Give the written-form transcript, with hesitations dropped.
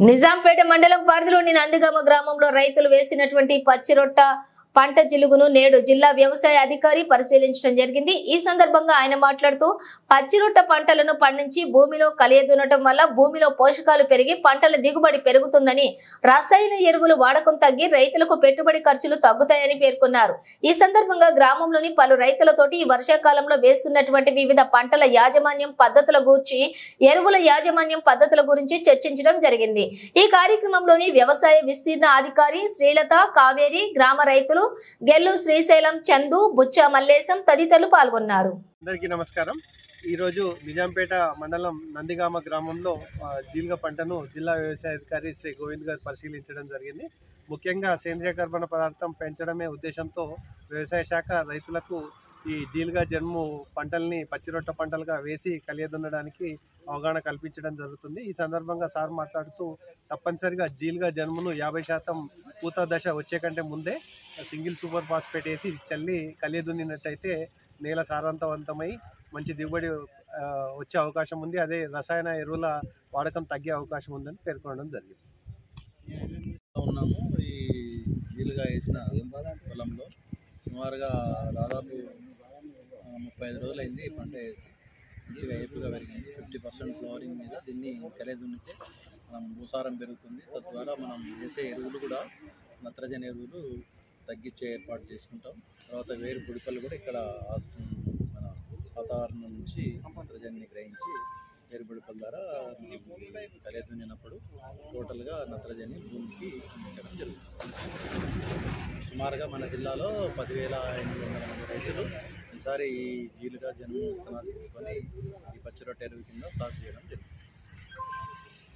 నిజాంపేట మండలం పరిధిలోని నందిగామ గ్రామంలో రైతులు వేసినటువంటి పచ్చిరొట్ట పంట జిలుగును నేడు జిల్లా వ్యవసాయ అధికారి పరిశీలించడం జరిగింది। ఈ సందర్భంగా ఆయన మాట్లాడుతూ పచ్చిరొట్ట పంటలను పండించి భూమిలో కలియదునటం వల్ల భూమిలో పోషకాలు పెరిగి పంటల దిగుబడి పెరుగుతుందని, రసాయన ఎరువుల వాడకం తగ్గి రైతులకు పెట్టుబడి ఖర్చులు తగ్గుతాయని పేర్కొన్నారు। ఈ సందర్భంగా గ్రామంలోని పలు రైతులతోటి ఈ వర్షాకాలంలో వేస్తున్నటువంటి వివిధ పంటల యాజమాన్యం పద్ధతుల గురించి, ఎరువుల యాజమాన్యం పద్ధతుల గురించి చర్చించడం జరిగింది। ఈ కార్యక్రమంలోని వ్యవసాయ విస్తీర్ణ అధికారి శ్రీలత, కావేరి, గ్రామ రైతులు గెల్లు శ్రీశైలం, చందు, బుచ్చ మల్లేశం తదితరులు పాల్గొన్నారు। అందరికీ నమస్కారం। ఈరోజు నిజాంపేట మండలం నందిగామ గ్రామంలో జీలుగ పంటను జిల్లా వ్యవసాయ అధికారి శ్రీ గోవింద్ గారు పరిశీలించడం జరిగింది। ముఖ్యంగా సేంద్రియ కర్బన పదార్థం పెంచడమే ఉద్దేశంతో వ్యవసాయ శాఖ రైతులకు ఈ జీలుగ జన్ము పంటల్ని పచ్చిరొట్ట పంటలుగా వేసి కలియదున్నడానికి అవగాహన కల్పించడం జరుగుతుంది। ఈ సందర్భంగా సార్ మాట్లాడుతూ తప్పనిసరిగా జీలుగ జన్మును 50% పూత దశ వచ్చే కంటే ముందే సింగిల్ సూపర్ ఫాస్ఫేట్ వేసి చల్లి కలియదున్నినట్టయితే నేల సారవంతమై మంచి దిగుబడి వచ్చే అవకాశం ఉంది। అదే రసాయన ఎరువుల వాడకం తగ్గే అవకాశం ఉందని పేర్కొనడం జరిగింది। ఈ జీలుగ వేసిన పొలంలో సుమారుగా దాదాపు 35 రోజులైంది। ఈ పంట వేసి మంచిగా ఏపుగా పెరిగింది। 50% ఫ్లవరింగ్ మీద దీన్ని కలియదున్నితే మనం భూసారం పెరుగుతుంది। తద్వారా మనం వేసే ఎరువులు కూడా నత్రజని ఎరువులు తగ్గించే ఏర్పాటు చేసుకుంటాం। తర్వాత వేరు పుడిపలు కూడా ఇక్కడ మన వాతావరణం నుంచి నత్రజనిని గ్రహించి వేరు పుడిపల ద్వారా కలియదున్నినప్పుడు టోటల్గా నత్రజని భూమికి అందించడం జరుగుతుంది। సుమారుగా మన జిల్లాలో 10,800 మంది రైతులు ఈసారి ఈ జీలుగ జన్ము విత్తనాలు తీసుకొని ఈ పచ్చిరొట్ట ఎరువు కింద సాగు చేయడం జరిగింది।